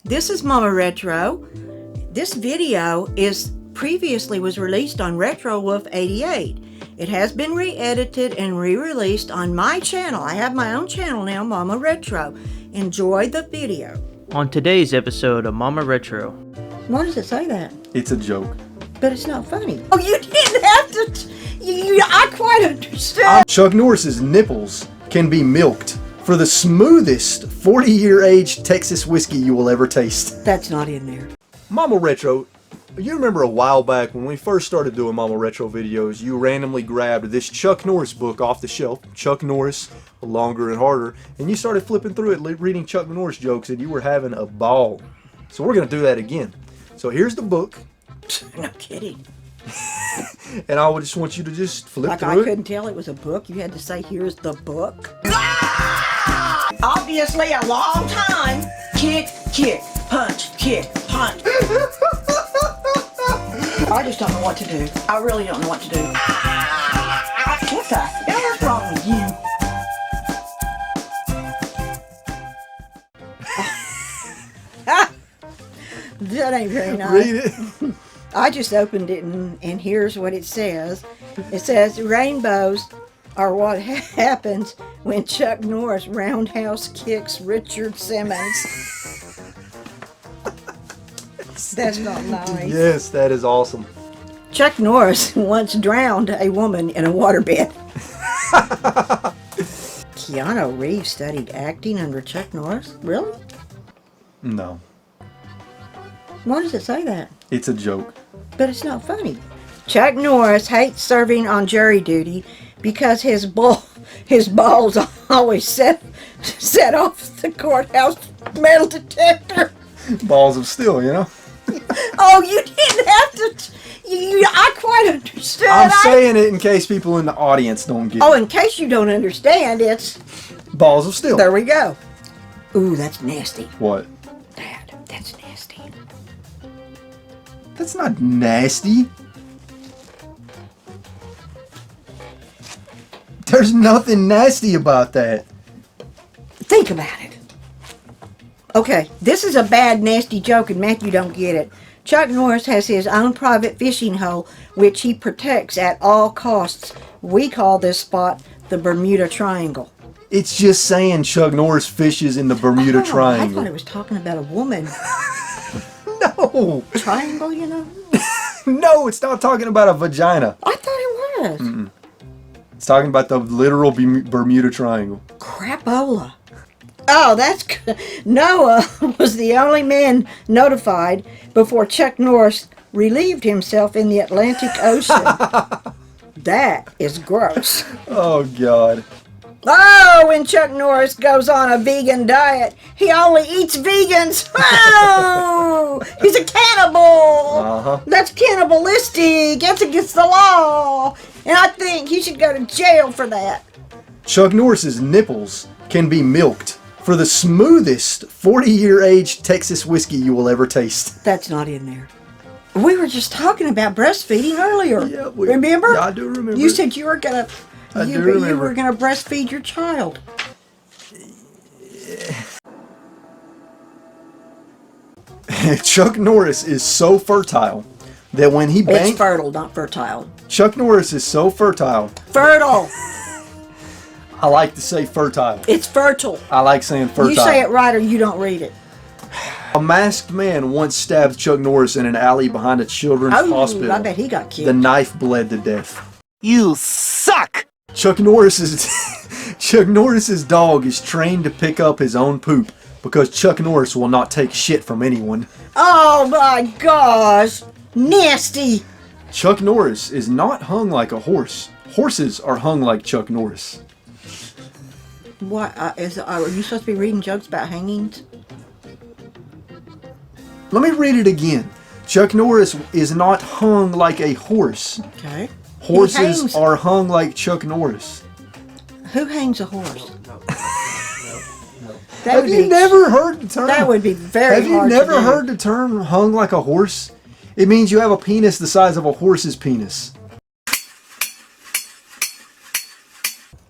This is Mama Retro. This video previously was released on Retro Wolf 88. It has been re-edited and re-released on my channel. I have my own channel now, Mama Retro. Enjoy the video. On today's episode of Mama Retro. Why does it say that? It's a joke. But it's not funny. Oh, you didn't have to. I quite understood. Chuck Norris's nipples can be milked for the smoothest 40-year aged Texas whiskey you will ever taste. That's not in there. Mama Retro, you remember a while back when we first started doing Mama Retro videos, you randomly grabbed this Chuck Norris book off the shelf, Chuck Norris, Longer and Harder, and you started flipping through it, reading Chuck Norris jokes, and you were having a ball. So we're going to do that again. So here's the book. No kidding. And I would just want you to just flip through it. Like I couldn't tell it was a book. You had to say, here's the book. Obviously a long time. Kick, kick, punch, kick, punch. I just don't know what to do. I really don't know what to do. What the hell is wrong with you? That ain't very nice. Read it. I just opened it and here's what it says. It says rainbows are what happens when Chuck Norris roundhouse kicks Richard Simmons. That's not nice. Yes, that is awesome. Chuck Norris once drowned a woman in a waterbed. Keanu Reeves studied acting under Chuck Norris? Really? No. Why does it say that? It's a joke. But it's not funny. Chuck Norris hates serving on jury duty because his balls always set off the courthouse metal detector. Balls of steel, you know? Oh, you didn't have to. I quite understood. I'm saying it in case people in the audience don't get it. Oh, in case you don't understand, it's balls of steel. There we go. Ooh, that's nasty. What? That's nasty. That's not nasty. There's nothing nasty about that. Think about it. Okay, this is a bad, nasty joke, and Matthew don't get it. Chuck Norris has his own private fishing hole, which he protects at all costs. We call this spot the Bermuda Triangle. It's just saying Chuck Norris fishes in the Bermuda I Triangle. thought it was talking about a woman. No. Triangle, you know? No, it's not talking about a vagina. I thought it was. Mm-mm. It's talking about the literal Bermuda Triangle. Crapola. Oh, that's good. Noah was the only man notified before Chuck Norris relieved himself in the Atlantic Ocean. That is gross. Oh, God. Oh, when Chuck Norris goes on a vegan diet, he only eats vegans. Oh, he's a cannibal. Uh-huh. That's cannibalistic. That's against the law. And I think he should go to jail for that. Chuck Norris's nipples can be milked for the smoothest 40-year aged Texas whiskey you will ever taste. That's not in there. We were just talking about breastfeeding earlier. Yeah, remember? Yeah, I do remember. You said you were gonna. You were remember. gonna breastfeed your child. Chuck Norris is so fertile that when he bangs... It's fertile, not fertile. Chuck Norris is so fertile. Fertile. I like to say fertile. It's fertile. I like saying fertile. You say it right or you don't read it. A masked man once stabbed Chuck Norris in an alley behind a children's hospital. I bet he got killed. The knife bled to death. You suck! Chuck Norris's dog is trained to pick up his own poop because Chuck Norris will not take shit from anyone. Oh my gosh. Nasty. Chuck Norris is not hung like a horse. Horses are hung like Chuck Norris. What are you supposed to be reading jokes about hangings? Let me read it again. Chuck Norris is not hung like a horse. Okay. Horses are hung like Chuck Norris. Who hangs a horse? No. Have you never heard the term? That would be very hard to do. Have you never heard the term hung like a horse? It means you have a penis the size of a horse's penis.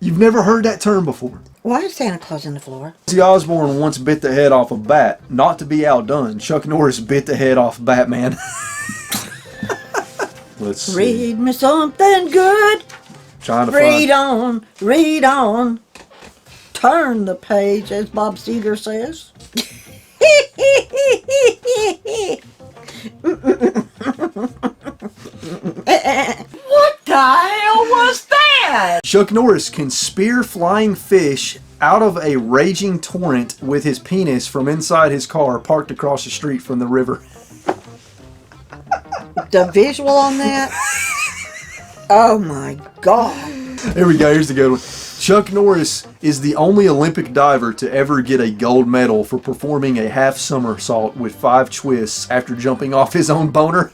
You've never heard that term before. Why is Santa Claus in the floor? Ozzy Osbourne once bit the head off a bat. Not to be outdone, Chuck Norris bit the head off Batman. Let's see. Read me something good. Trying to Read find. on, read on. Turn the page, as Bob Seger says. What the hell was that? Chuck Norris can spear flying fish out of a raging torrent with his penis from inside his car parked across the street from the river. The visual on that? Oh my God. Here we go, here's the good one. Chuck Norris is the only Olympic diver to ever get a gold medal for performing a half somersault with 5 twists after jumping off his own boner.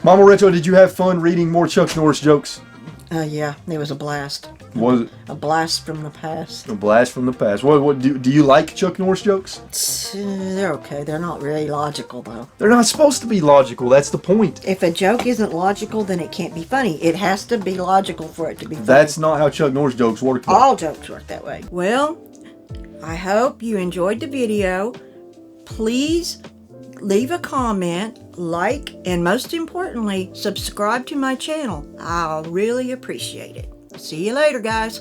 Mama Retro, did you have fun reading more Chuck Norris jokes? Yeah, it was a blast. Was it A blast from the past. a blast from the past? What do you like Chuck Norris jokes? They're okay. They're not really logical, though. They're not supposed to be logical. That's the point. If a joke isn't logical, then it can't be funny. It has to be logical for it to be funny. That's not how Chuck Norris jokes work. though. All jokes work that way. Well, I hope you enjoyed the video. Please leave a comment, like, and most importantly, subscribe to my channel. I'll really appreciate it. See you later, guys.